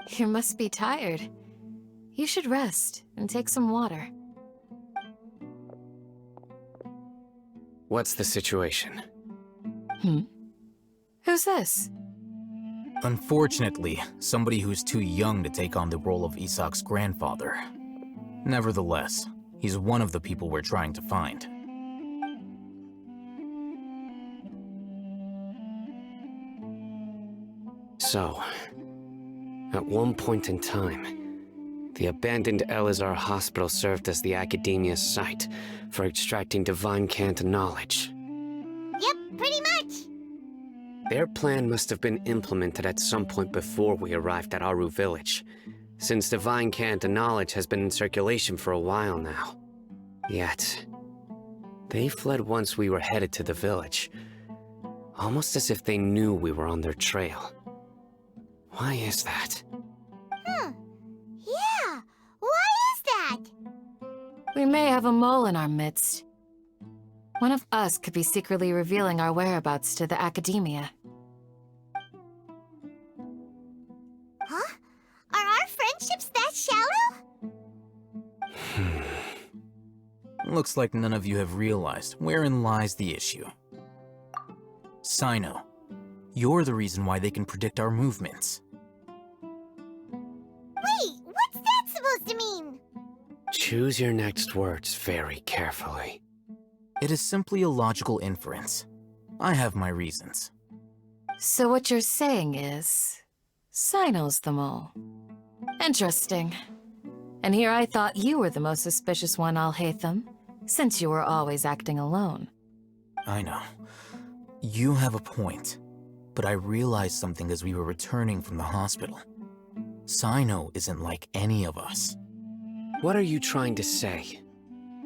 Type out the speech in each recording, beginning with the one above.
You must be tired. You should rest and take some water. What's the situation? Who's this? Unfortunately, somebody who's too young to take on the role of Isak's grandfather. Nevertheless, he's one of the people we're trying to find. So, at one point in time, the abandoned Elazar hospital served as the Academia's site for extracting divine cant knowledge. Yep, pretty much. Their plan must have been implemented at some point before we arrived at Aru village, since divine cant knowledge has been in circulation for a while now. Yet, they fled once we were headed to the village, almost as if they knew we were on their trail. Why is that? Yeah, why is that? We may have a mole in our midst. One of us could be secretly revealing our whereabouts to the Academia. Huh? Are our friendships that shallow? Looks like none of you have realized wherein lies the issue. Sino, you're the reason why they can predict our movements. Wait, what's that supposed to mean? Choose your next words very carefully. It is simply a logical inference. I have my reasons. So what you're saying is, Sino's the mole. Interesting. And here I thought you were the most suspicious one, Alhaitham, since you were always acting alone. I know. You have a point. But I realized something as we were returning from the hospital. Sino isn't like any of us. What are you trying to say?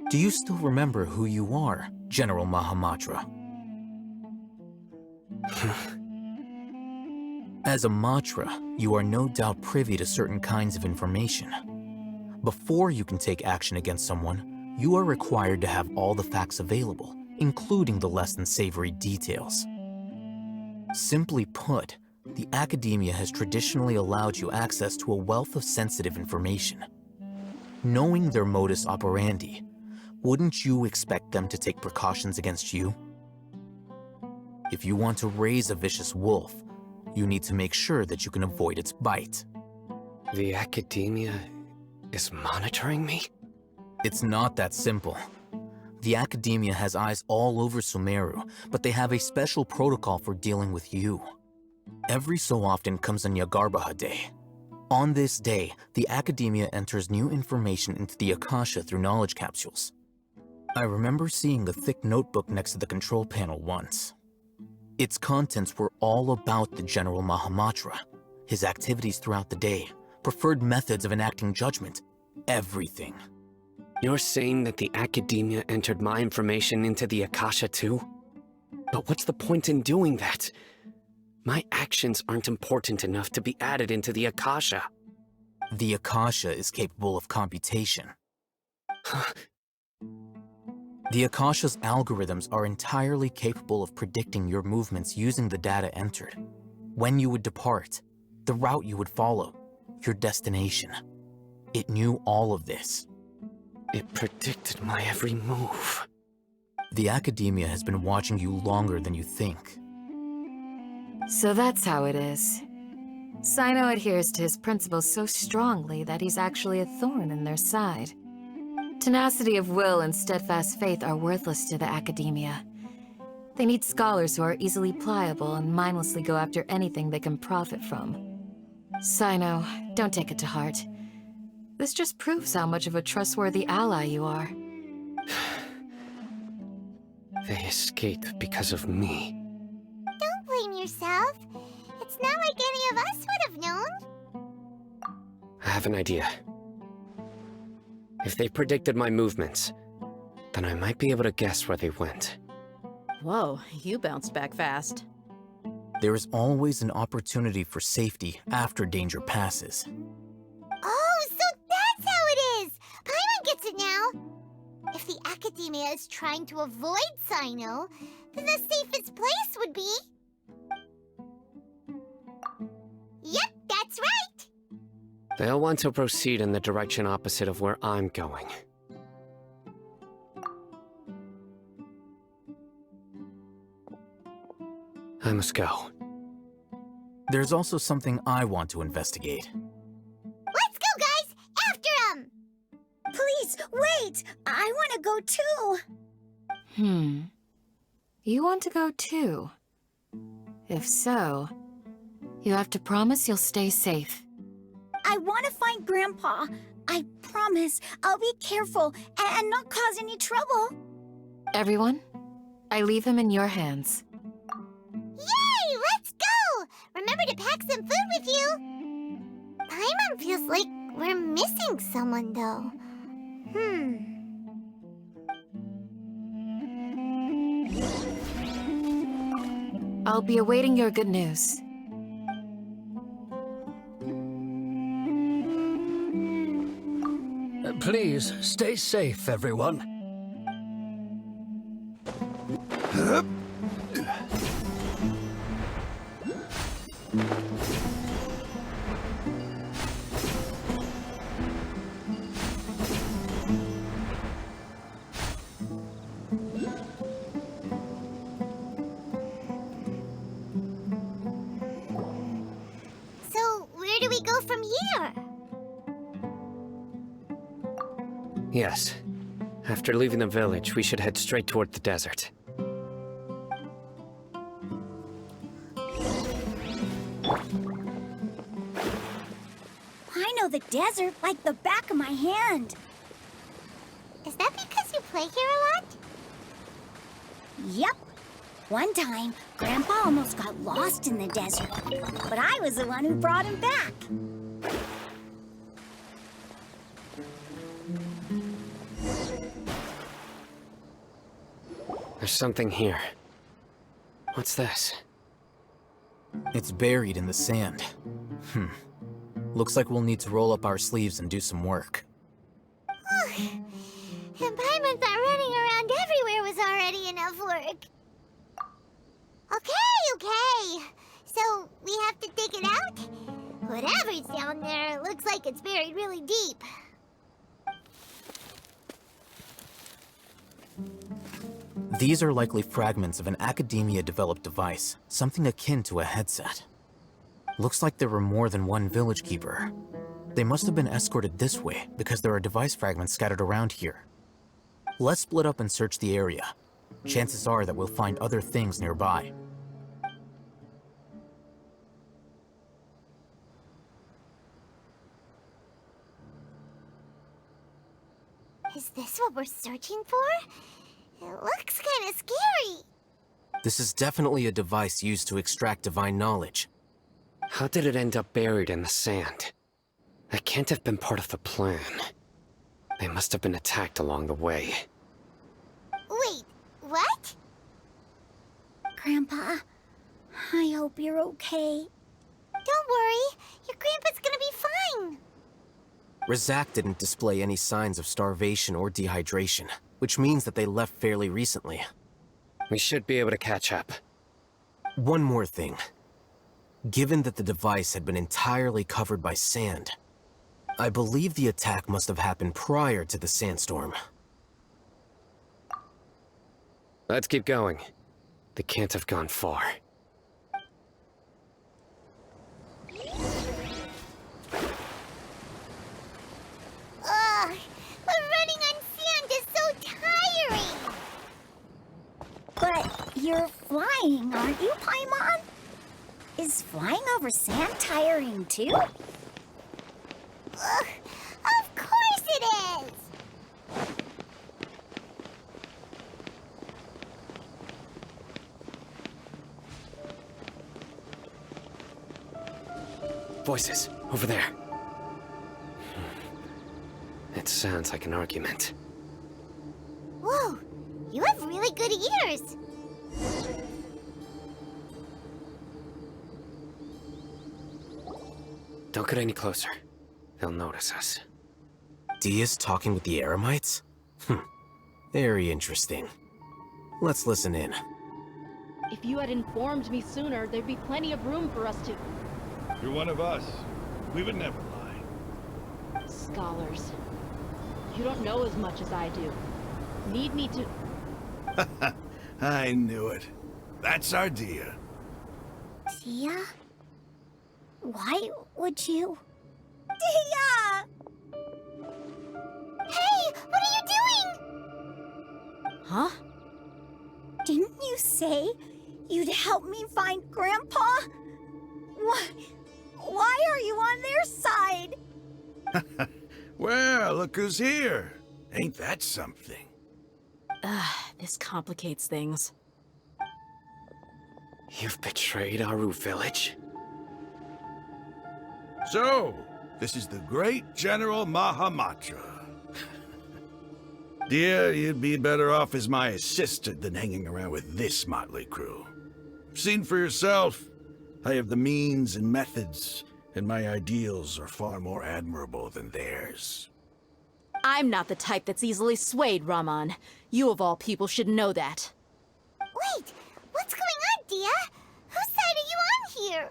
Do you still remember who you are, General Mahamatra? As a Matra, you are no doubt privy to certain kinds of information. Before you can take action against someone, you are required to have all the facts available, including the less than savory details. Simply put, the Academia has traditionally allowed you access to a wealth of sensitive information. Knowing their modus operandi, wouldn't you expect them to take precautions against you? If you want to raise a vicious wolf, you need to make sure that you can avoid its bite. The Academia is monitoring me? It's not that simple. The Academia has eyes all over Sumeru, but they have a special protocol for dealing with you. Every so often comes a Nyagarbaha Day. On this day, the Academia enters new information into the Akasha through knowledge capsules. I remember seeing a thick notebook next to the control panel once. Its contents were all about the General Mahamatra, his activities throughout the day, preferred methods of enacting judgment, everything. You're saying that the Academia entered my information into the Akasha too? But what's the point in doing that? My actions aren't important enough to be added into the Akasha. The Akasha is capable of computation. The Akasha's algorithms are entirely capable of predicting your movements using the data entered. When you would depart, the route you would follow, your destination. It knew all of this. It predicted my every move. The Academia has been watching you longer than you think. So that's how it is. Sino adheres to his principles so strongly that he's actually a thorn in their side. Tenacity of will and steadfast faith are worthless to the Academia. They need scholars who are easily pliable and mindlessly go after anything they can profit from. Sino, don't take it to heart. This just proves how much of a trustworthy ally you are. They escaped because of me. Don't blame yourself. It's not like any of us would have known. I have an idea. If they predicted my movements, then I might be able to guess where they went. Whoa, you bounced back fast. There is always an opportunity for safety after danger passes. Oh, so that's how it is! Paimon gets it now! If the Academia is trying to avoid Sino, then the safest place would be... Yep, that's right! They'll want to proceed in the direction opposite of where I'm going. I must go. There's also something I want to investigate. Let's go, guys! After him! Please, wait! I want to go too! You want to go too? If so, you have to promise you'll stay safe. I want to find Grandpa. I promise I'll be careful and not cause any trouble. Everyone, I leave him in your hands. Yay! Let's go! Remember to pack some food with you! Paimon feels like we're missing someone, though. I'll be awaiting your good news. Please, stay safe, everyone. So, where do we go from here? Yes. After leaving the village, we should head straight toward the desert. I know the desert like the back of my hand. Is that because you play here a lot? Yep. One time, Grandpa almost got lost in the desert, but I was the one who brought him back. There's something here. What's this? It's buried in the sand. Looks like we'll need to roll up our sleeves and do some work. And Paimon thought running around everywhere was already enough work. Okay. So, we have to dig it out? Whatever's down there looks like it's buried really deep. These are likely fragments of an academia-developed device, something akin to a headset. Looks like there were more than one village keeper. They must have been escorted this way because there are device fragments scattered around here. Let's split up and search the area. Chances are that we'll find other things nearby. Is this what we're searching for? It looks kind of scary. This is definitely a device used to extract divine knowledge. How did it end up buried in the sand? That can't have been part of the plan. They must have been attacked along the way. Wait, what? Grandpa, I hope you're okay. Don't worry, your grandpa's gonna be fine. Razak didn't display any signs of starvation or dehydration, which means that they left fairly recently. We should be able to catch up. One more thing. Given that the device had been entirely covered by sand, I believe the attack must have happened prior to the sandstorm. Let's keep going. They can't have gone far. Ugh, but running on sand is so tiring. But you're flying, aren't you, Paimon? Is flying over sand tiring too? Ugh, of course it is. Voices, over there. It sounds like an argument. Whoa, you have really good ears. Don't get any closer. They'll notice us. Dehya's talking with the Eremites? Very interesting. Let's listen in. If you had informed me sooner, there'd be plenty of room for us to... You're one of us. We would never lie. Scholars. You don't know as much as I do. Need me to... I knew it. That's our Dehya. Dehya? Why would you... Dehya! Hey, what are you doing? Huh? Didn't you say you'd help me find Grandpa? Why are you on their side? Well, look who's here. Ain't that something? This complicates things. You've betrayed Aru village? So, this is the great General Mahamatra. Dear, you'd be better off as my assistant than hanging around with this motley crew. Seen for yourself, I have the means and methods, and my ideals are far more admirable than theirs. I'm not the type that's easily swayed, Raman. You of all people should know that. Wait, what's going on, Dehya? Whose side are you on here?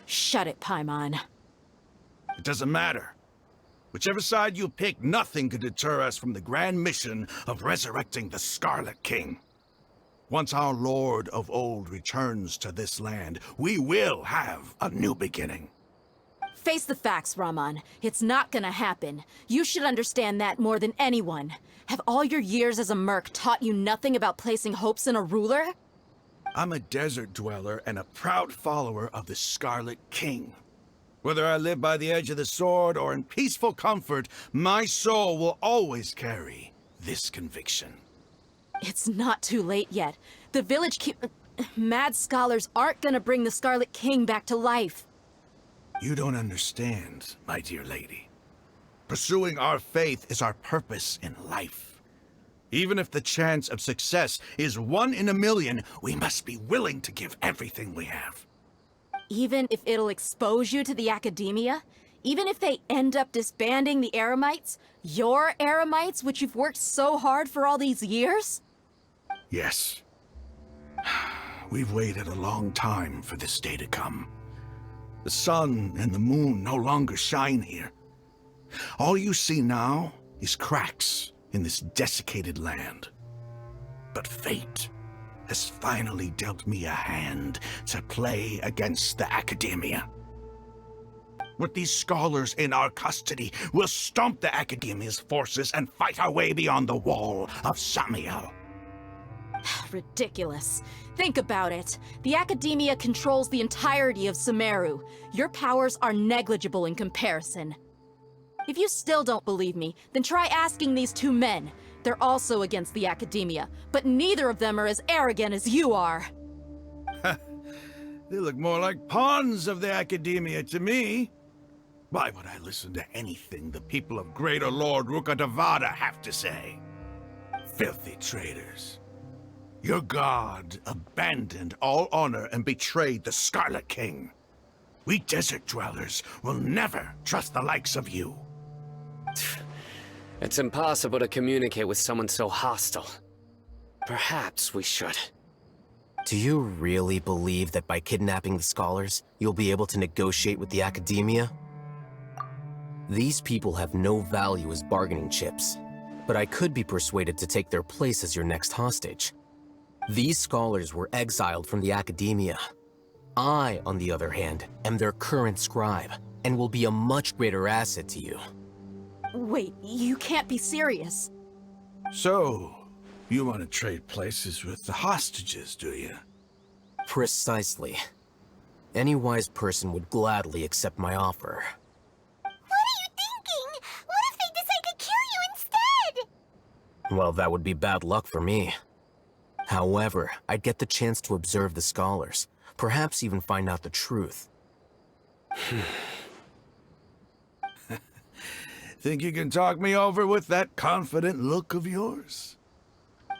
Shut it, Paimon. It doesn't matter. Whichever side you pick, nothing could deter us from the grand mission of resurrecting the Scarlet King. Once our Lord of Old returns to this land, we will have a new beginning. Face the facts, Raman. It's not gonna happen. You should understand that more than anyone. Have all your years as a merc taught you nothing about placing hopes in a ruler? I'm a desert dweller and a proud follower of the Scarlet King. Whether I live by the edge of the sword or in peaceful comfort, my soul will always carry this conviction. It's not too late yet. The village mad scholars aren't gonna bring the Scarlet King back to life. You don't understand, my dear lady. Pursuing our faith is our purpose in life. Even if the chance of success is 1 in a million, we must be willing to give everything we have. Even if it'll expose you to the academia? Even if they end up disbanding the Eremites? Your Eremites, which you've worked so hard for all these years? Yes. We've waited a long time for this day to come. The sun and the moon no longer shine here. All you see now is cracks in this desiccated land. But fate has finally dealt me a hand to play against the academia. With these scholars in our custody, we'll stomp the academia's forces and fight our way beyond the wall of Samiel. Ridiculous. Think about it. The academia controls the entirety of Sumeru. Your powers are negligible in comparison. If you still don't believe me, then try asking these two men. They're also against the academia, but neither of them are as arrogant as you are. They look more like pawns of the academia to me. Why would I listen to anything the people of Greater Lord Rukkhadevata have to say? Filthy traitors. Your god abandoned all honor and betrayed the Scarlet King. We desert dwellers will never trust the likes of you. It's impossible to communicate with someone so hostile. Perhaps we should. Do you really believe that by kidnapping the scholars, you'll be able to negotiate with the academia? These people have no value as bargaining chips, but I could be persuaded to take their place as your next hostage. These scholars were exiled from the academia. I, on the other hand, am their current scribe, and will be a much greater asset to you. Wait, you can't be serious. So, you want to trade places with the hostages, do you? Precisely. Any wise person would gladly accept my offer. What are you thinking? What if they decide to kill you instead? Well, that would be bad luck for me. However, I'd get the chance to observe the scholars, perhaps even find out the truth. Think you can talk me over with that confident look of yours?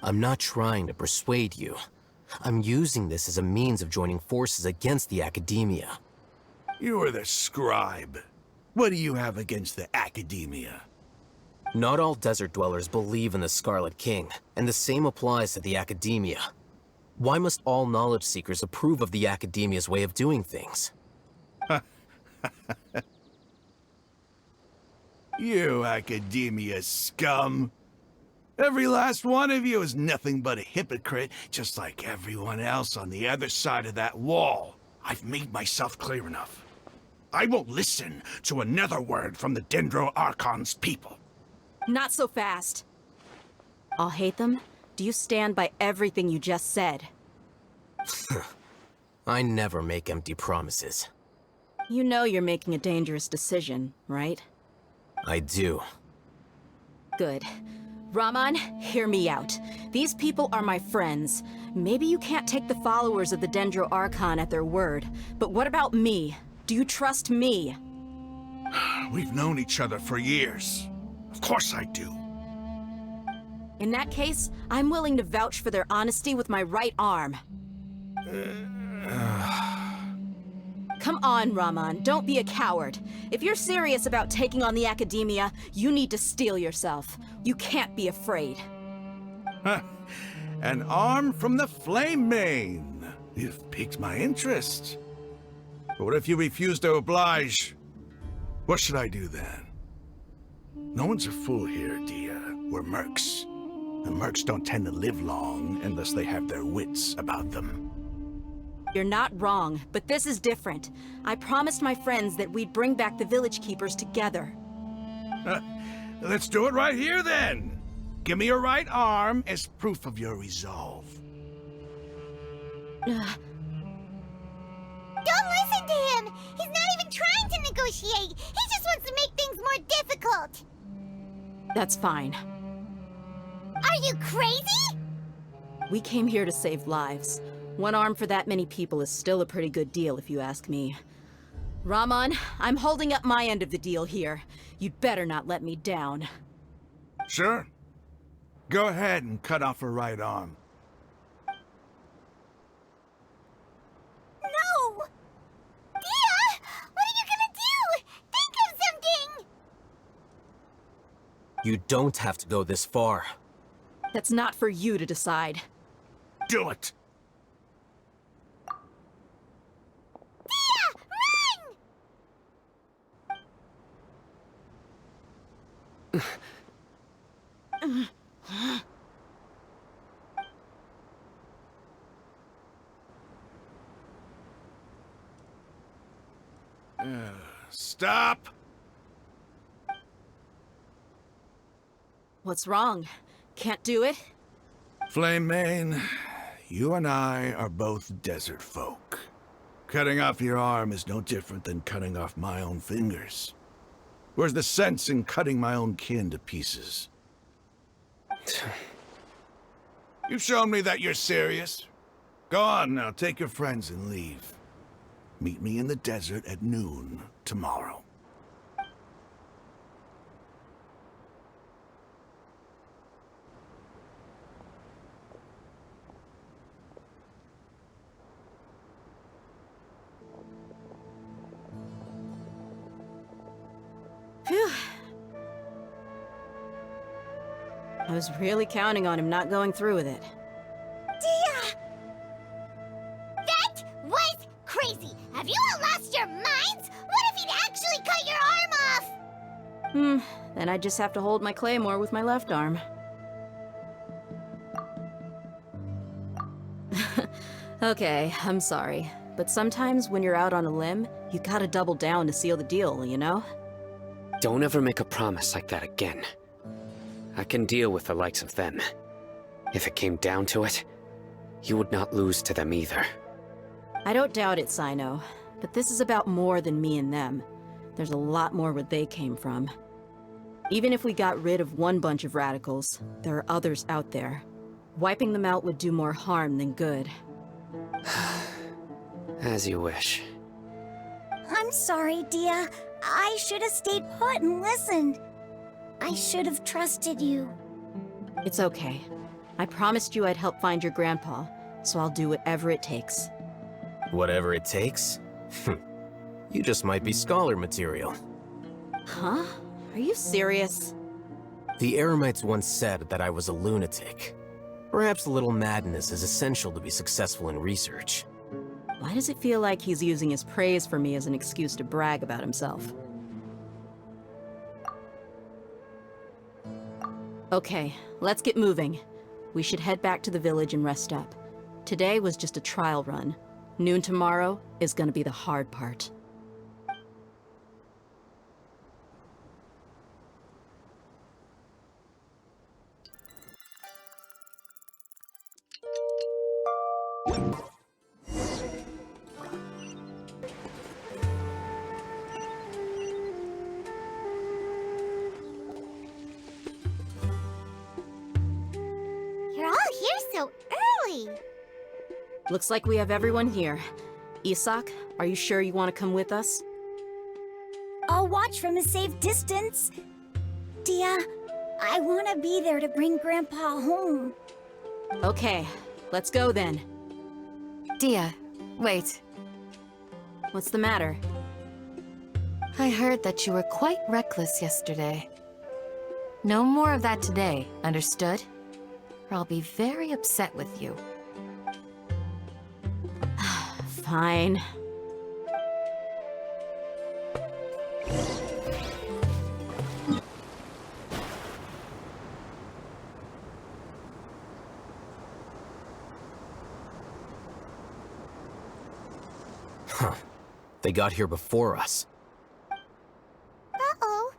I'm not trying to persuade you. I'm using this as a means of joining forces against the academia. You are the scribe. What do you have against the academia? Not all desert dwellers believe in the Scarlet King, and the same applies to the academia. Why must all knowledge seekers approve of the academia's way of doing things? You academia scum. Every last one of you is nothing but a hypocrite, just like everyone else on the other side of that wall. I've made myself clear enough. I won't listen to another word from the Dendro Archons people. Not so fast. I'll hate them. Do you stand by everything you just said? I never make empty promises. You know you're making a dangerous decision, right? I do. Good. Raman, hear me out. These people are my friends. Maybe you can't take the followers of the Dendro Archon at their word, but what about me? Do you trust me? We've known each other for years. Of course I do. In that case, I'm willing to vouch for their honesty with my right arm. Come on, Raman, don't be a coward. If you're serious about taking on the Academia, you need to steel yourself. You can't be afraid. An arm from the Flame Mane. You've piqued my interest. But what if you refuse to oblige? What should I do then? No one's a fool here, Dehya. We're mercs. And mercs don't tend to live long unless they have their wits about them. You're not wrong, but this is different. I promised my friends that we'd bring back the village keepers together. Let's do it right here then. Give me your right arm as proof of your resolve. Don't listen to him! He's not even trying to negotiate! He just wants to make things more difficult! That's fine. Are you crazy? We came here to save lives. One arm for that many people is still a pretty good deal, if you ask me. Raman, I'm holding up my end of the deal here. You'd better not let me down. Sure. Go ahead and cut off her right arm. No! Dehya! What are you gonna do? Think of something! You don't have to go this far. That's not for you to decide. Do it! Stop! What's wrong? Can't do it? Flame Mane, you and I are both desert folk. Cutting off your arm is no different than cutting off my own fingers. Where's the sense in cutting my own kin to pieces? You've shown me that you're serious. Go on now, take your friends and leave. Meet me in the desert at noon tomorrow. Phew. I was really counting on him not going through with it. Dehya! That was crazy! Have you all lost your minds? What if he'd actually cut your arm off? Then I just have to hold my claymore with my left arm. Okay, I'm sorry. But sometimes when you're out on a limb, you gotta double down to seal the deal, you know? Don't ever make a promise like that again. I can deal with the likes of them. If it came down to it, you would not lose to them either. I don't doubt it, Sino. But this is about more than me and them. There's a lot more where they came from. Even if we got rid of one bunch of radicals, there are others out there. Wiping them out would do more harm than good. As you wish. I'm sorry, Dehya. I should have stayed put and listened. I should have trusted you. It's okay. I promised you I'd help find your grandpa, so I'll do whatever it takes. Whatever it takes? You just might be scholar material. Huh? Are you serious? The Eremites once said that I was a lunatic. Perhaps a little madness is essential to be successful in research. Why does it feel like he's using his praise for me as an excuse to brag about himself? Okay, let's get moving. We should head back to the village and rest up. Today was just a trial run. Noon tomorrow is gonna be the hard part. You're all here so early. Looks like we have everyone here. Isak, are you sure you want to come with us? I'll watch from a safe distance. Dehya, I want to be there to bring Grandpa home. Okay, let's go then. Dehya, wait. What's the matter? I heard that you were quite reckless yesterday. No more of that today, understood? Or I'll be very upset with you. Fine. Huh. They got here before us. Uh-oh.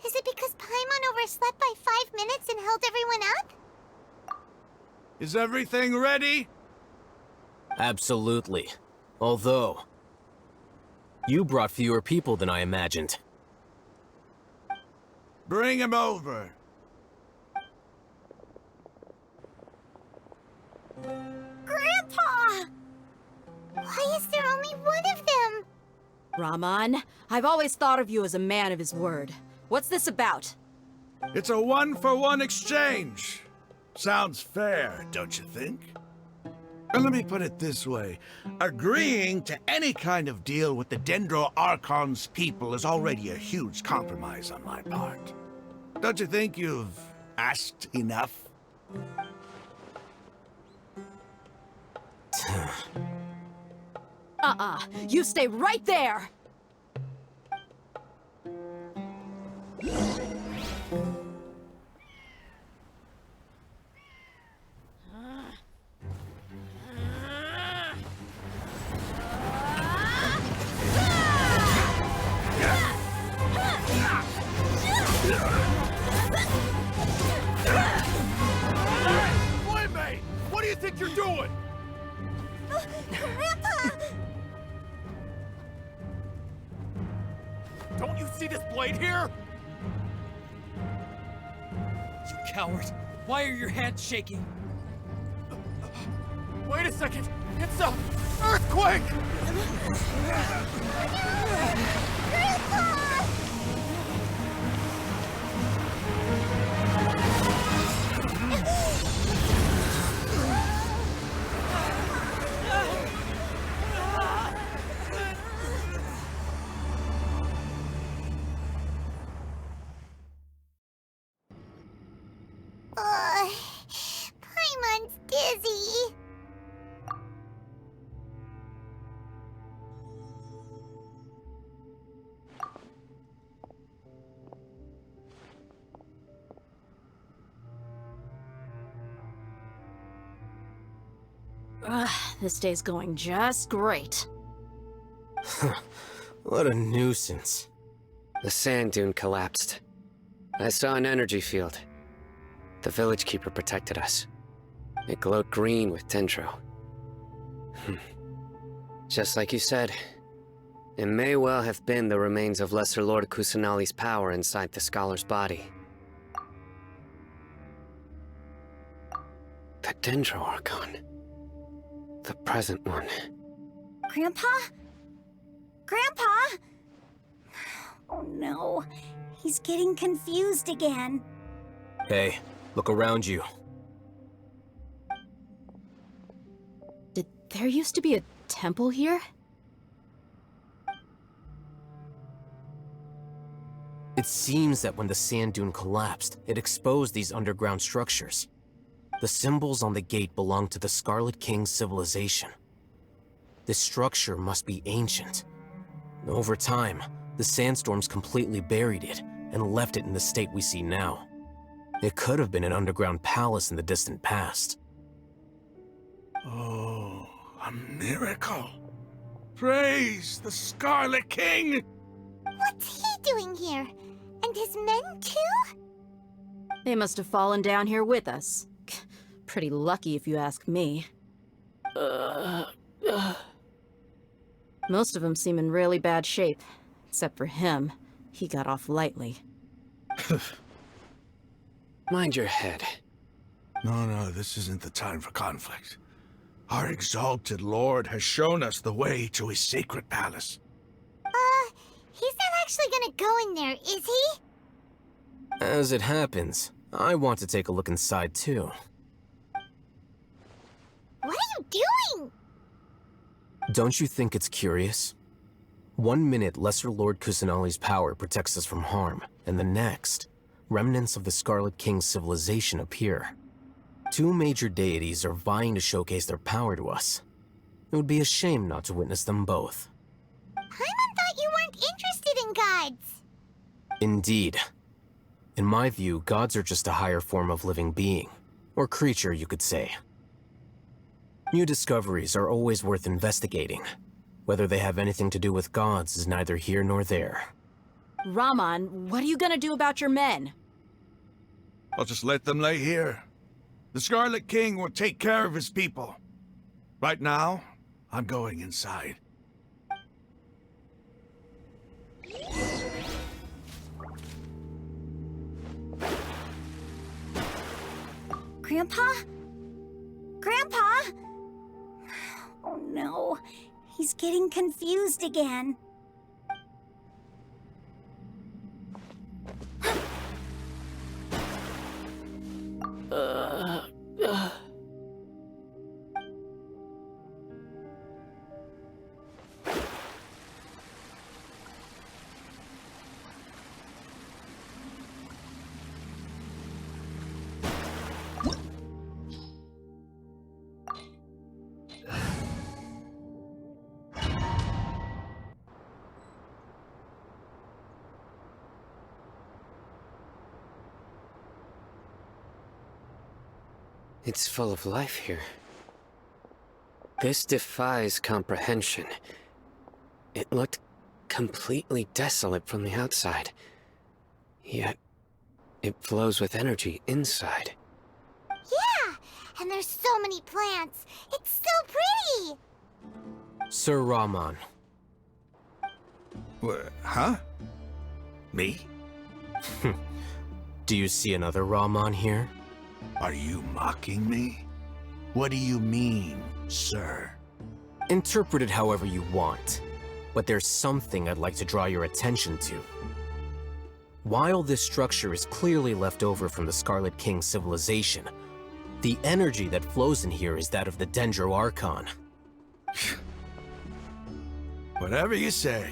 Is it because Paimon overslept by 5 minutes and held everyone up? Is everything ready? Absolutely. Although, you brought fewer people than I imagined. Bring him over. Grandpa! Why is there only one of them? Raman, I've always thought of you as a man of his word. What's this about? It's a one-for-one exchange. Sounds fair, don't you think? And let me put it this way. Agreeing to any kind of deal with the Dendro Archon's people is already a huge compromise on my part. Don't you think you've asked enough? You stay right there! Flame! What do you think you're doing? Grandpa! Don't you see this blade here? You coward! Why are your hands shaking? Wait a second! It's a earthquake! Grandpa! Paimon's dizzy. This day's going just great. What a nuisance. The sand dune collapsed. I saw an energy field. The village keeper protected us. It glowed green with dendro. Just like you said, it may well have been the remains of Lesser Lord Kusanali's power inside the scholar's body. The Dendro Archon. The present one. Grandpa? Grandpa? Oh no, he's getting confused again. Hey, look around you. Did there used to be a temple here? It seems that when the sand dune collapsed, it exposed these underground structures. The symbols on the gate belong to the Scarlet King's civilization. This structure must be ancient. Over time, the sandstorms completely buried it and left it in the state we see now. It could have been an underground palace in the distant past. Oh, a miracle. Praise the Scarlet King! What's he doing here? And his men too? They must have fallen down here with us. Pretty lucky if you ask me. Most of them seem in really bad shape. Except for him. He got off lightly. Mind your head. No, this isn't the time for conflict. Our exalted lord has shown us the way to his sacred palace. He's not actually gonna go in there, is he? As it happens, I want to take a look inside too. What are you doing? Don't you think it's curious? 1 minute, Lesser Lord Kusanali's power protects us from harm, and the next, remnants of the Scarlet King's civilization appear. 2 major deities are vying to showcase their power to us. It would be a shame not to witness them both. Paimon thought you weren't interested in gods. Indeed. In my view, gods are just a higher form of living being, or creature, you could say. New discoveries are always worth investigating. Whether they have anything to do with gods is neither here nor there. Raman, what are you gonna do about your men? I'll just let them lay here. The Scarlet King will take care of his people. Right now, I'm going inside. Grandpa? Grandpa? Oh no, he's getting confused again. It's full of life here. This defies comprehension. It looked completely desolate from the outside. Yet, it flows with energy inside. Yeah, and there's so many plants. It's so pretty. Sir Raman. Huh? Me? Do you see another Raman here? Are you mocking me? What do you mean, sir? Interpret it however you want, but there's something I'd like to draw your attention to. While this structure is clearly left over from the Scarlet King's civilization, the energy that flows in here is that of the Dendro Archon. Whatever you say.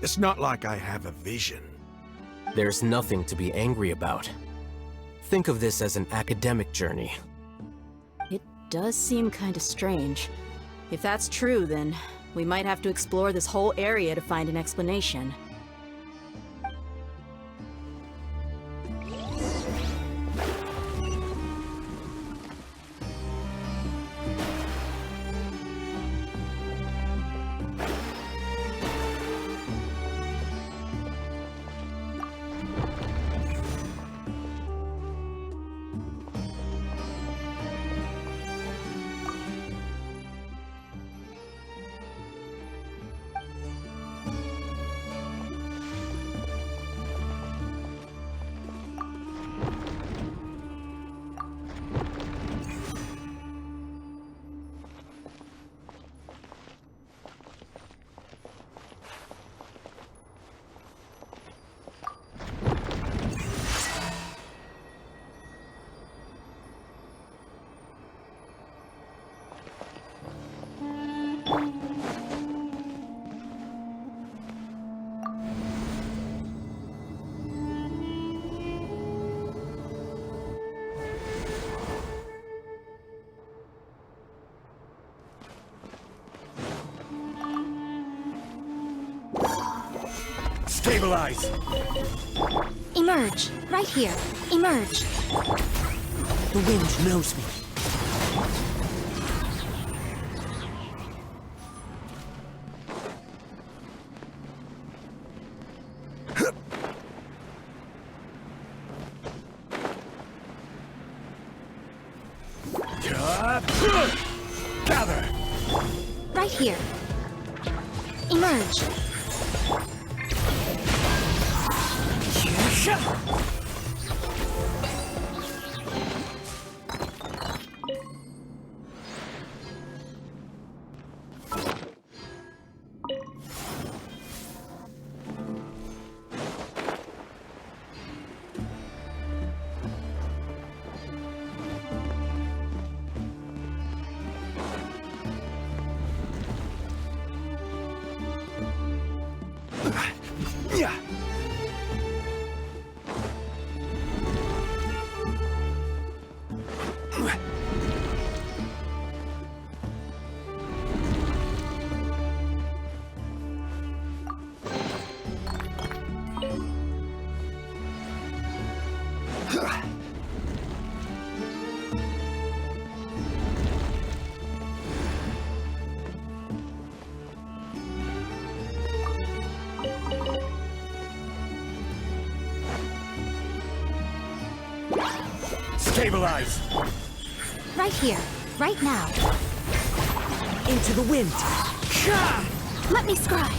It's not like I have a vision. There's nothing to be angry about. Think of this as an academic journey. It does seem kinda strange. If that's true, then we might have to explore this whole area to find an explanation. Stabilize! Emerge. Right here. Emerge. The wind knows me. Gather! Right here. Emerge. Stabilize! Right here. Right now. Into the wind! Let me scry.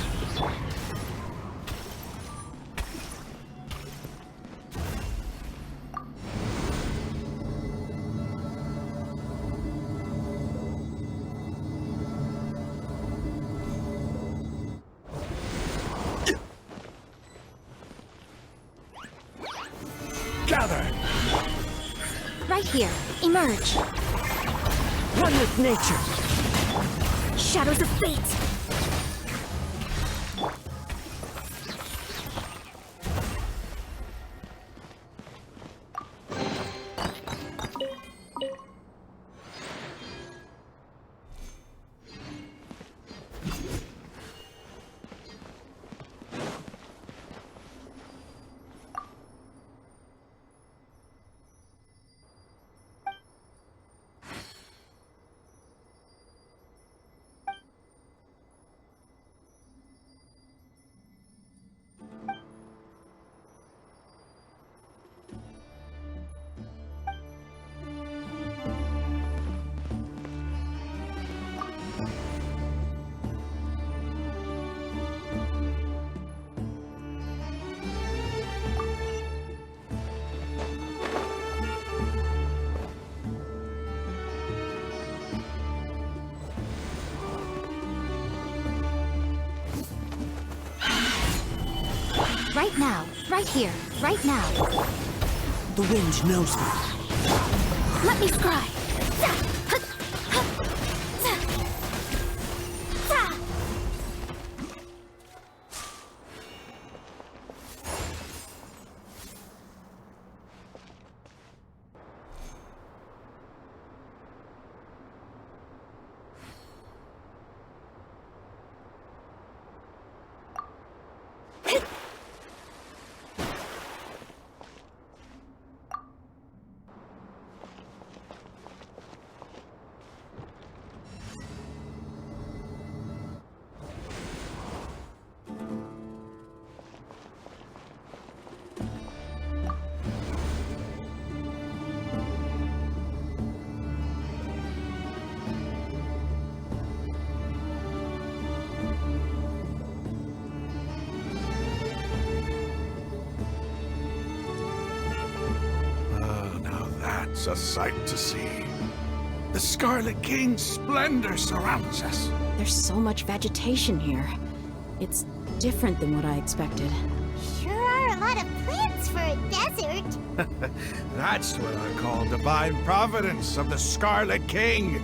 Gather! Right here. Emerge. One with nature! Shadows of fate. Right now. Right here. Right now. The wind knows me. Let me scry. A sight to see. The Scarlet King's splendor surrounds us. There's so much vegetation here. It's different than what I expected. Sure are a lot of plants for a desert. That's what I call divine providence of the Scarlet King.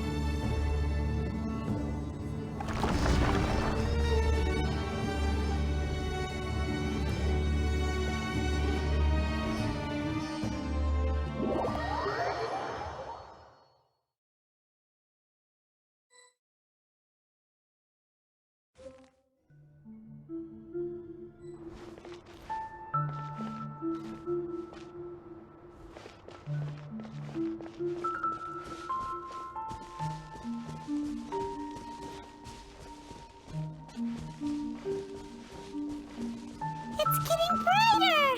It's getting brighter!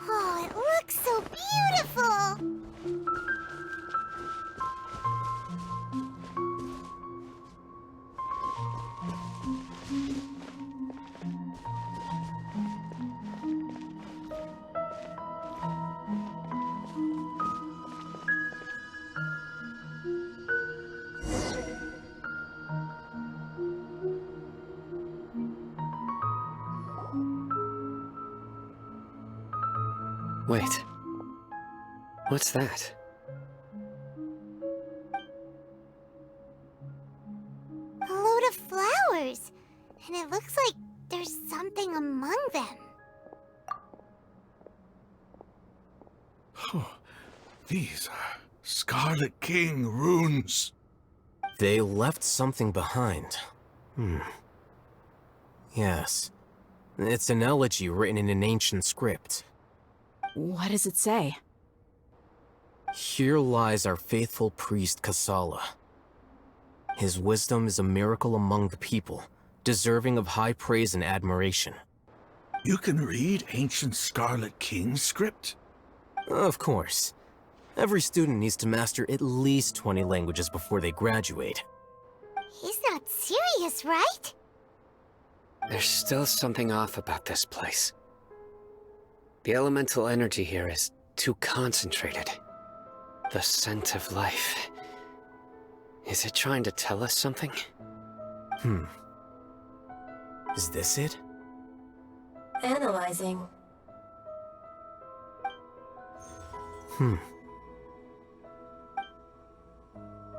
Oh, it looks so beautiful! Wait. What's that? A load of flowers, and it looks like there's something among them. These are Scarlet King runes. They left something behind. Yes. It's an elegy written in an ancient script. What does it say? Here lies our faithful priest Kasala. His wisdom is a miracle among the people, deserving of high praise and admiration. You can read ancient Scarlet King script? Of course. Every student needs to master at least 20 languages before they graduate. He's not serious, right? There's still something off about this place. The elemental energy here is too concentrated. The scent of life. Is it trying to tell us something? Is this it? Analyzing.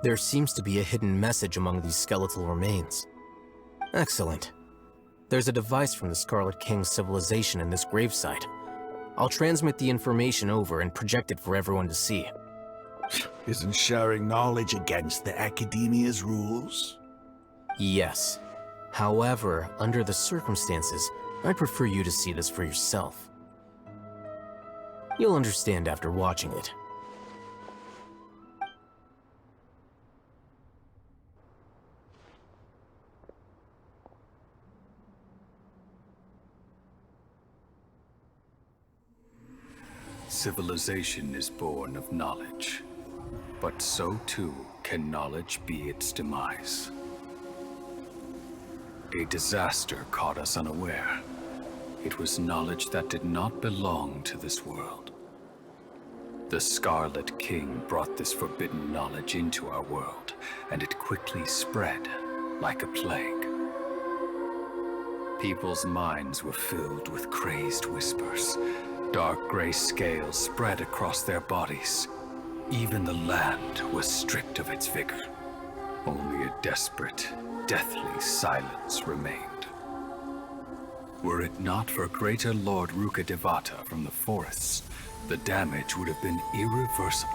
There seems to be a hidden message among these skeletal remains. Excellent. There's a device from the Scarlet King's civilization in this gravesite. I'll transmit the information over and project it for everyone to see. Isn't sharing knowledge against the Academia's rules? Yes. However, under the circumstances, I'd prefer you to see this for yourself. You'll understand after watching it. Civilization is born of knowledge, but so too can knowledge be its demise. A disaster caught us unaware. It was knowledge that did not belong to this world. The Scarlet King brought this forbidden knowledge into our world, and it quickly spread like a plague. People's minds were filled with crazed whispers. Dark gray scales spread across their bodies. Even the land was stripped of its vigor. Only a desperate, deathly silence remained. Were it not for greater Lord Rukkhadevata from the forests, the damage would have been irreversible.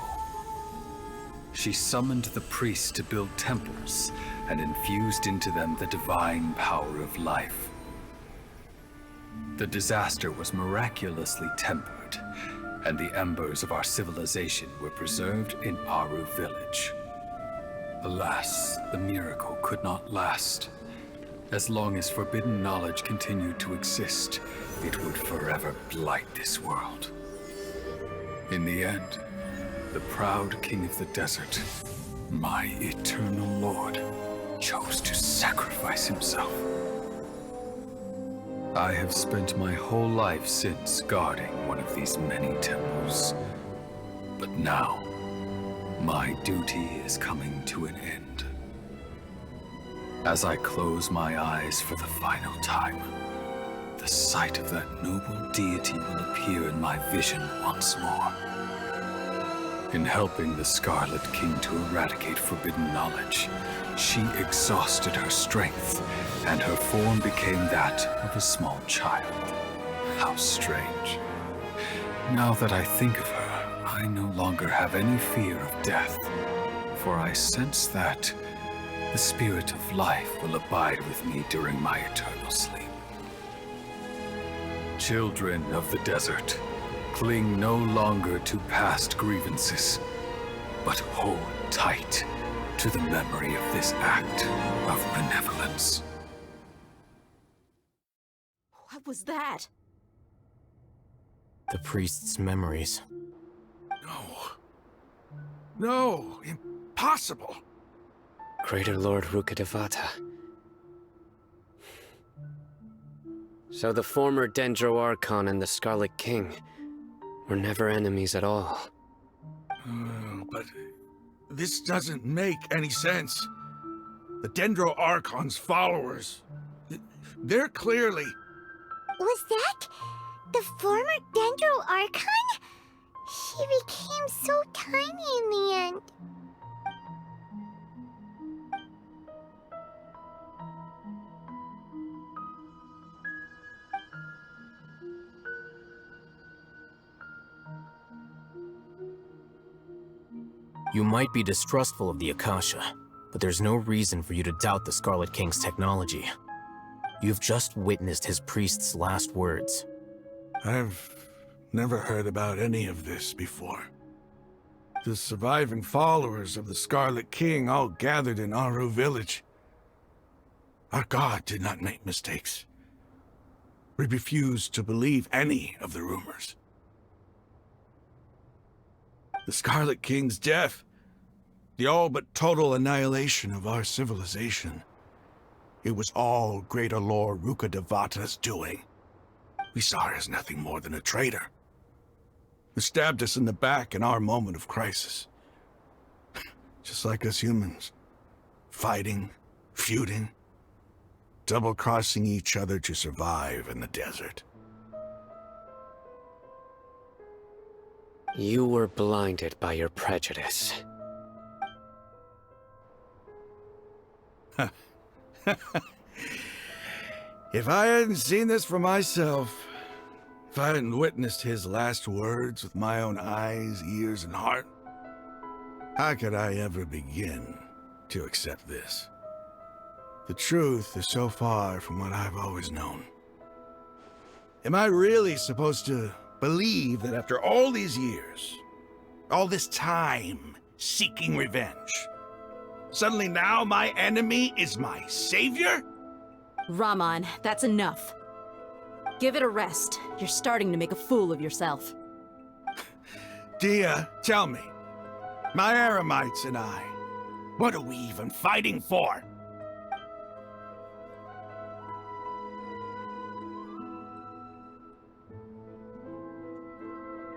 She summoned the priests to build temples and infused into them the divine power of life. The disaster was miraculously tempered, and the embers of our civilization were preserved in Aru village. Alas, the miracle could not last. As long as forbidden knowledge continued to exist, it would forever blight this world. In the end, the proud king of the desert, my eternal lord, chose to sacrifice himself. I have spent my whole life since guarding one of these many temples. But now, my duty is coming to an end. As I close my eyes for the final time, the sight of that noble deity will appear in my vision once more. In helping the Scarlet King to eradicate forbidden knowledge, she exhausted her strength, and her form became that of a small child. How strange. Now that I think of her, I no longer have any fear of death, for I sense that the spirit of life will abide with me during my eternal sleep. Children of the desert, cling no longer to past grievances, but hold tight to the memory of this act of benevolence. What was that? The priest's memories. No, impossible. Greater Lord Rukkhadevata. So the former Dendro Archon and the Scarlet King were never enemies at all. But this doesn't make any sense. The Dendro Archon's followers, they're clearly... Was that the former Dendro Archon? He became so tiny in the end. You might be distrustful of the Akasha, but there's no reason for you to doubt the Scarlet King's technology. You've just witnessed his priest's last words. I've never heard about any of this before. The surviving followers of the Scarlet King all gathered in Aru village. Our god did not make mistakes. We refused to believe any of the rumors. The Scarlet King's death, the all but total annihilation of our civilization, it was all Greater Lord Rukkhadevata's doing. We saw her as nothing more than a traitor, who stabbed us in the back in our moment of crisis. Just like us humans. Fighting, feuding, double-crossing each other to survive in the desert. You were blinded by your prejudice. If I hadn't seen this for myself, if I hadn't witnessed his last words with my own eyes, ears, and heart, how could I ever begin to accept this? The truth is so far from what I've always known. Am I really supposed to believe that after all these years, all this time seeking revenge, suddenly now my enemy is my savior? Raman, that's enough. Give it a rest. You're starting to make a fool of yourself. Dehya, tell me, my Eremites and I, what are we even fighting for?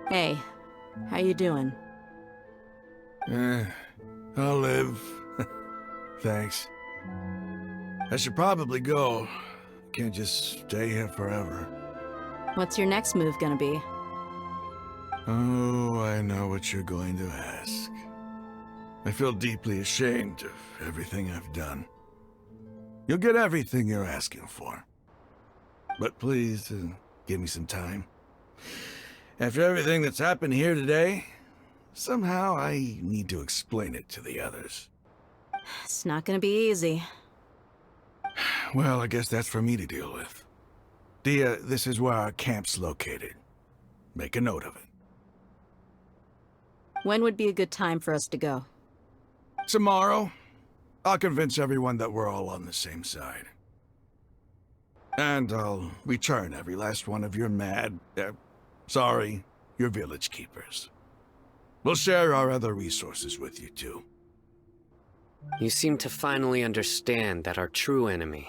Hey, how you doing? I'll live. Thanks. I should probably go. Can't just stay here forever. What's your next move gonna be? Oh, I know what you're going to ask. I feel deeply ashamed of everything I've done. You'll get everything you're asking for. But please, give me some time. After everything that's happened here today, somehow I need to explain it to the others. It's not gonna be easy. Well, I guess that's for me to deal with. Dehya, this is where our camp's located. Make a note of it. When would be a good time for us to go? Tomorrow, I'll convince everyone that we're all on the same side. And I'll return every last one of your your village keepers. We'll share our other resources with you too. You seem to finally understand that our true enemy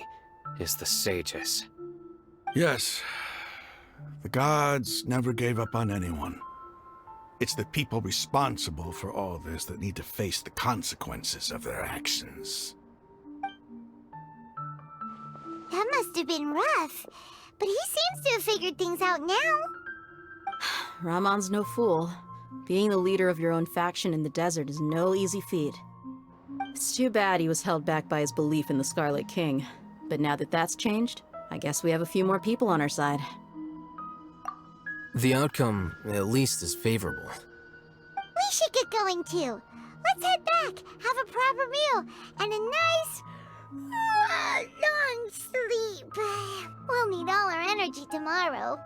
is the sages. Yes. The gods never gave up on anyone. It's the people responsible for all this that need to face the consequences of their actions. That must have been rough, but he seems to have figured things out now. Ramon's no fool. Being the leader of your own faction in the desert is no easy feat. It's too bad he was held back by his belief in the Scarlet King. But now that that's changed, I guess we have a few more people on our side. The outcome, at least, is favorable. We should get going too. Let's head back, have a proper meal, and a nice, long sleep. We'll need all our energy tomorrow.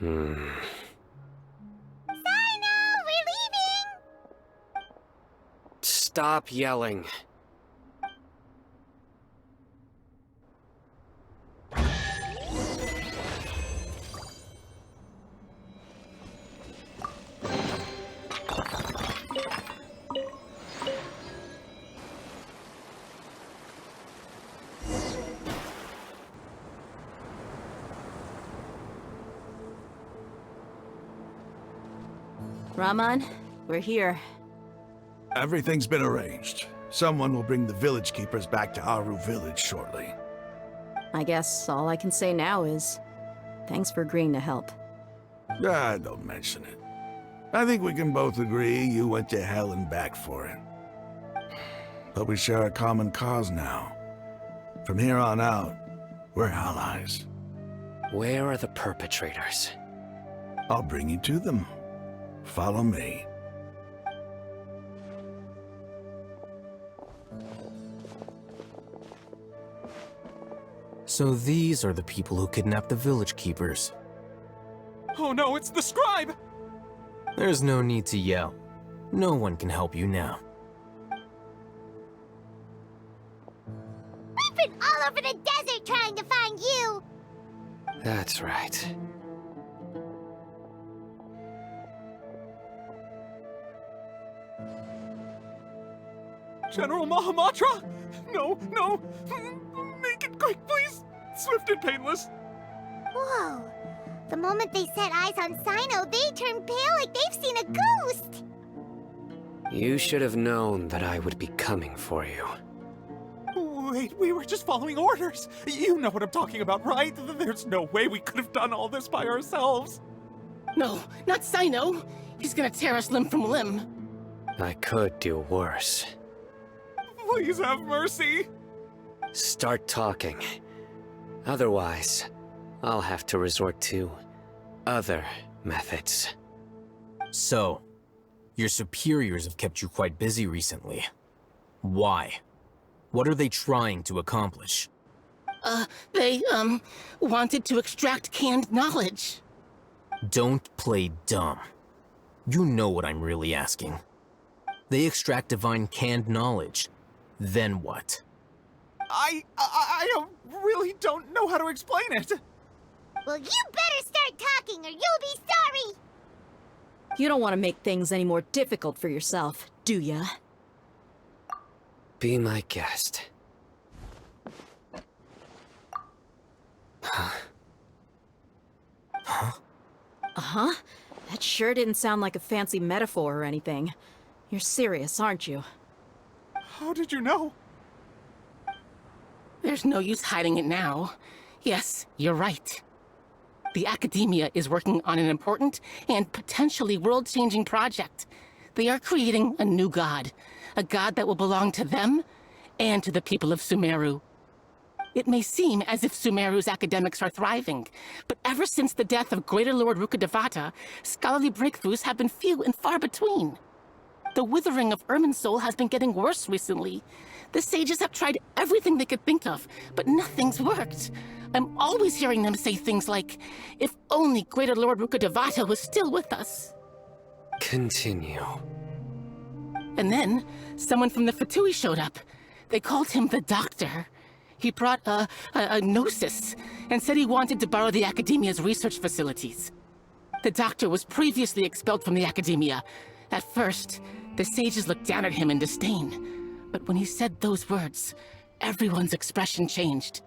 Sino, we're leaving! Stop yelling. Raman, we're here. Everything's been arranged. Someone will bring the village keepers back to Aru village shortly. I guess all I can say now is, thanks for agreeing to help. Ah, don't mention it. I think we can both agree you went to hell and back for it. But we share a common cause now. From here on out, we're allies. Where are the perpetrators? I'll bring you to them. Follow me. So these are the people who kidnapped the village keepers. Oh no, it's the scribe! There's no need to yell. No one can help you now. We've been all over the desert trying to find you! That's right. General Mahamatra? No, no! Make it quick, please! Swift and painless! Whoa. The moment they set eyes on Sino, they turn pale like they've seen a ghost! You should have known that I would be coming for you. Wait, we were just following orders! You know what I'm talking about, right? There's no way we could have done all this by ourselves! No, not Sino! He's gonna tear us limb from limb! I could do worse. Please have mercy! Start talking. Otherwise, I'll have to resort to other methods. So, your superiors have kept you quite busy recently. Why? What are they trying to accomplish? They wanted to extract canned knowledge. Don't play dumb. You know what I'm really asking. They extract divine canned knowledge. Then what? I really don't know how to explain it. Well, you better start talking or you'll be sorry! You don't want to make things any more difficult for yourself, do ya? Be my guest. Uh-huh. That sure didn't sound like a fancy metaphor or anything. You're serious, aren't you? How did you know? There's no use hiding it now. Yes, you're right. The Academia is working on an important and potentially world-changing project. They are creating a new god. A god that will belong to them and to the people of Sumeru. It may seem as if Sumeru's academics are thriving, but ever since the death of Greater Lord Rukkhadevata, scholarly breakthroughs have been few and far between. The withering of Irminsul has been getting worse recently. The sages have tried everything they could think of, but nothing's worked. I'm always hearing them say things like, if only Greater Lord Rukkhadevata was still with us. Continue. And then, someone from the Fatui showed up. They called him the Doctor. He brought a gnosis, and said he wanted to borrow the Academia's research facilities. The Doctor was previously expelled from the Academia. At first, the sages looked down at him in disdain. But when he said those words, everyone's expression changed.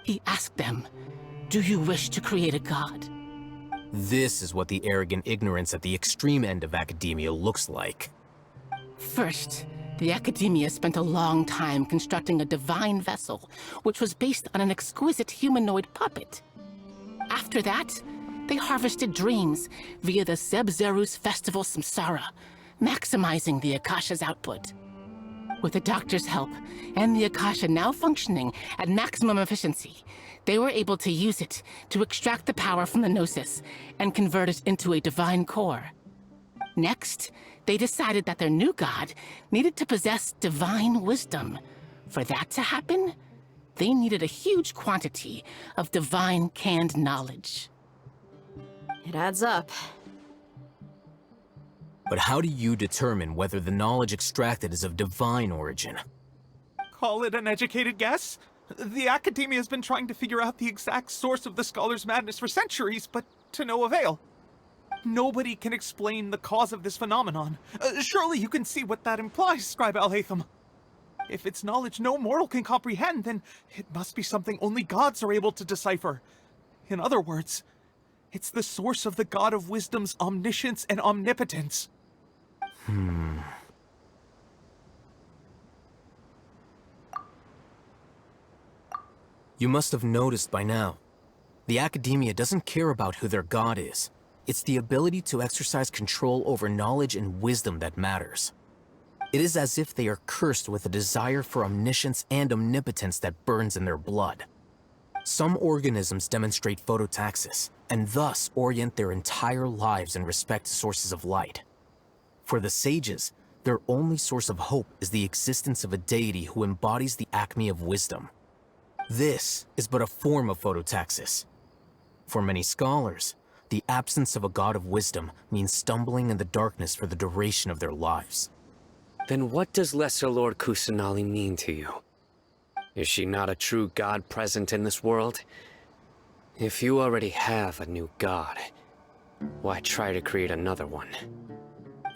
He asked them, do you wish to create a god? This is what the arrogant ignorance at the extreme end of academia looks like. First, the Academia spent a long time constructing a divine vessel, which was based on an exquisite humanoid puppet. After that, they harvested dreams via the Zeb-Zerus Festival Samsara, maximizing the Akasha's output. With the Doctor's help, and the Akasha now functioning at maximum efficiency, they were able to use it to extract the power from the Gnosis and convert it into a divine core. Next, they decided that their new god needed to possess divine wisdom. For that to happen, they needed a huge quantity of divine canned knowledge. It adds up. But how do you determine whether the knowledge extracted is of divine origin? Call it an educated guess? The Academia has been trying to figure out the exact source of the Scholar's madness for centuries, but to no avail. Nobody can explain the cause of this phenomenon. Surely you can see what that implies, Scribe Al-Haytham. If it's knowledge no mortal can comprehend, then it must be something only gods are able to decipher. In other words, It's the source of the God of Wisdom's omniscience and omnipotence. You must have noticed by now. The Academia doesn't care about who their god is. It's the ability to exercise control over knowledge and wisdom that matters. It is as if they are cursed with a desire for omniscience and omnipotence that burns in their blood. Some organisms demonstrate phototaxis, and thus orient their entire lives in respect to sources of light. For the sages, their only source of hope is the existence of a deity who embodies the acme of wisdom. This is but a form of phototaxis. For many scholars, the absence of a god of wisdom means stumbling in the darkness for the duration of their lives. Then what does Lesser Lord Kusanali mean to you? Is she not a true god present in this world? If you already have a new god, why try to create another one?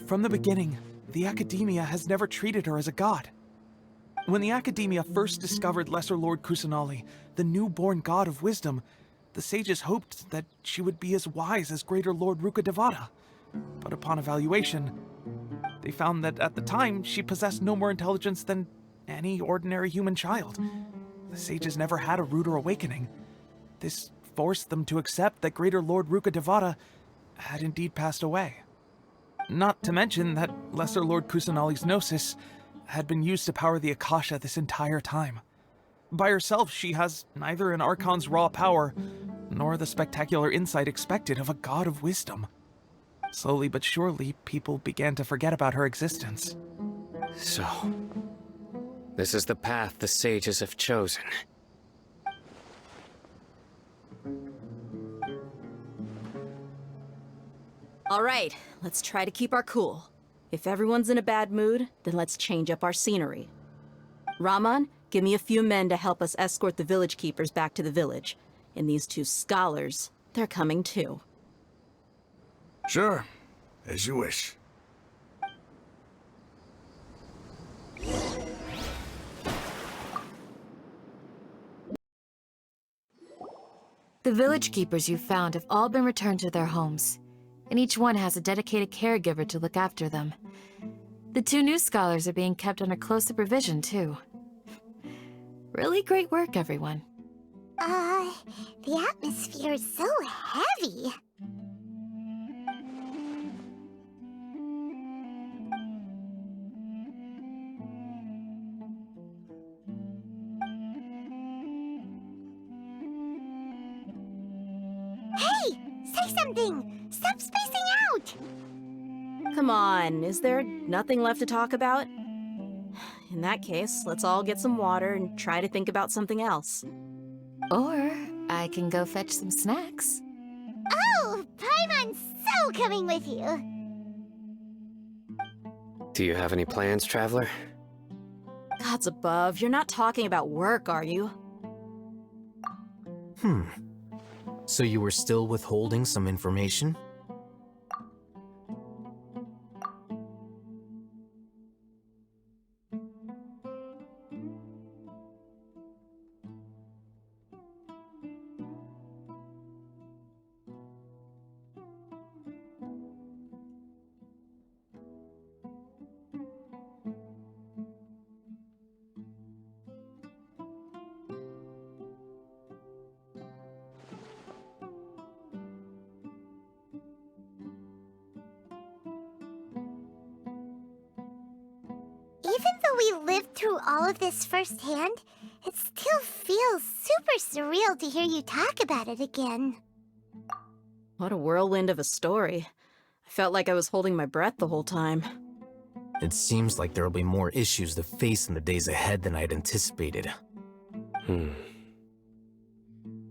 From the beginning, the Academia has never treated her as a god. When the Academia first discovered Lesser Lord Kusanali, the newborn god of wisdom, the sages hoped that she would be as wise as Greater Lord Rukkhadevata. But upon evaluation, they found that at the time, she possessed no more intelligence than any ordinary human child. The sages never had a ruder awakening. This forced them to accept that Greater Lord Rukkhadevata had indeed passed away. Not to mention that Lesser Lord Kusanali's gnosis had been used to power the Akasha this entire time. By herself, she has neither an Archon's raw power, nor the spectacular insight expected of a god of wisdom. Slowly but surely, people began to forget about her existence. So, this is the path the sages have chosen. All right, let's try to keep our cool. If everyone's in a bad mood, then let's change up our scenery. Raman, give me a few men to help us escort the village keepers back to the village. And these two scholars, they're coming too. Sure, as you wish. The village keepers you found have all been returned to their homes, and each one has a dedicated caregiver to look after them. The two new scholars are being kept under close supervision, too. Really great work, everyone. The atmosphere is so heavy. Hey! Say something! Stop spacing out! Come on, is there nothing left to talk about? In that case, let's all get some water and try to think about something else. Or I can go fetch some snacks. Oh, Paimon's so coming with you! Do you have any plans, Traveler? Gods above, you're not talking about work, are you? So you were still withholding some information? Even though we lived through all of this firsthand, it still feels super surreal to hear you talk about it again. What a whirlwind of a story. I felt like I was holding my breath the whole time. It seems like there'll be more issues to face in the days ahead than I'd anticipated.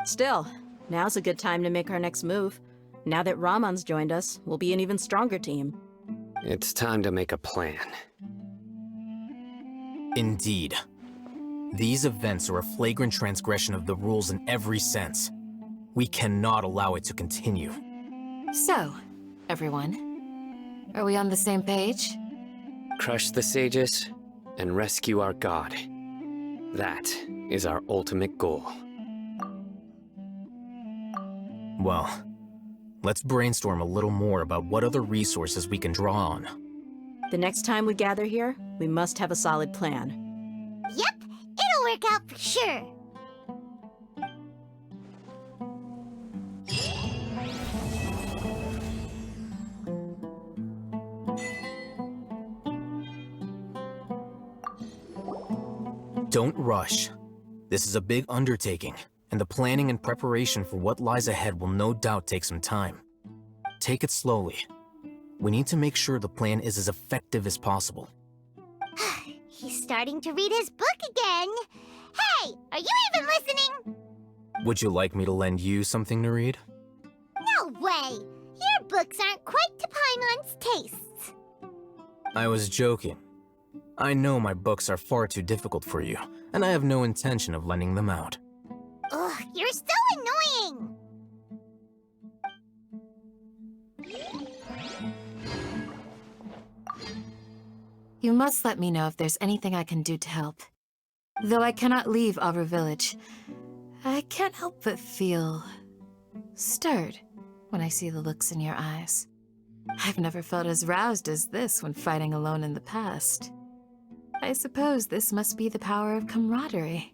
Still, now's a good time to make our next move. Now that Raman's joined us, we'll be an even stronger team. It's time to make a plan. Indeed. These events are a flagrant transgression of the rules in every sense. We cannot allow it to continue. So, everyone, are we on the same page? Crush the sages and rescue our god. That is our ultimate goal. Well, Let's brainstorm a little more about what other resources we can draw on. The next time we gather here, we must have a solid plan. Yep, it'll work out for sure. Don't rush. This is a big undertaking, and the planning and preparation for what lies ahead will no doubt take some time. Take it slowly. We need to make sure the plan is as effective as possible. He's starting to read his book again. Hey, are you even listening? Would you like me to lend you something to read? No way! Your books aren't quite to Paimon's tastes. I was joking. I know my books are far too difficult for you, and I have no intention of lending them out. Ugh, you're so annoying! You must let me know if there's anything I can do to help. Though I cannot leave Aru Village, I can't help but feel stirred when I see the looks in your eyes. I've never felt as roused as this when fighting alone in the past. I suppose this must be the power of camaraderie.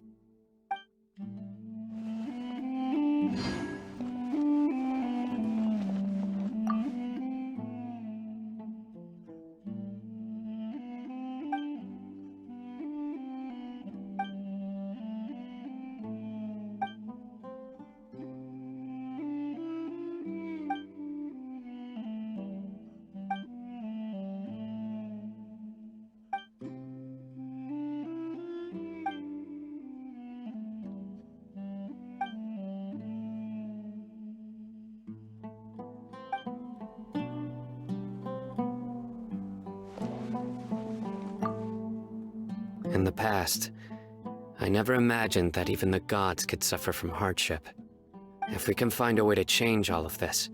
In the past, I never imagined that even the gods could suffer from hardship. If we can find a way to change all of this,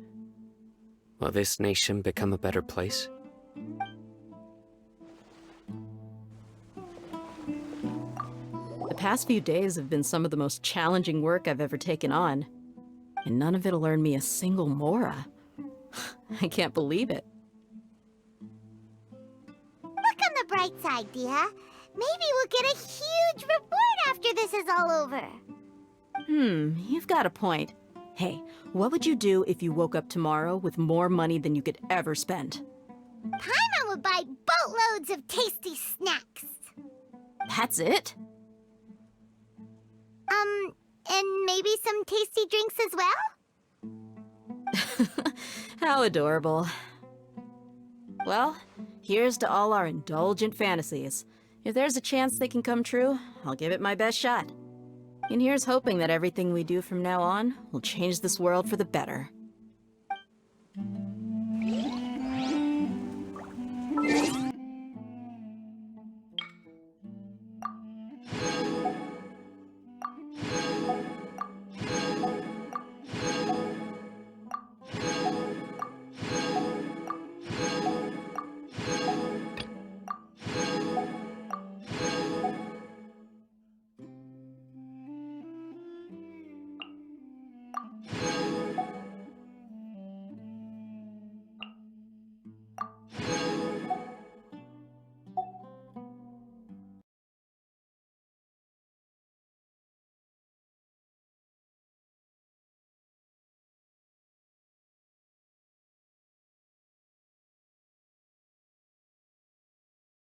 will this nation become a better place? The past few days have been some of the most challenging work I've ever taken on. And none of it'll earn me a single mora. I can't believe it. Look on the bright side, Dehya. Maybe we'll get a huge reward after this is all over. You've got a point. Hey, what would you do if you woke up tomorrow with more money than you could ever spend? Paimon would buy boatloads of tasty snacks. That's it? And maybe some tasty drinks as well? How adorable. Well, here's to all our indulgent fantasies. If there's a chance they can come true, I'll give it my best shot. And here's hoping that everything we do from now on will change this world for the better.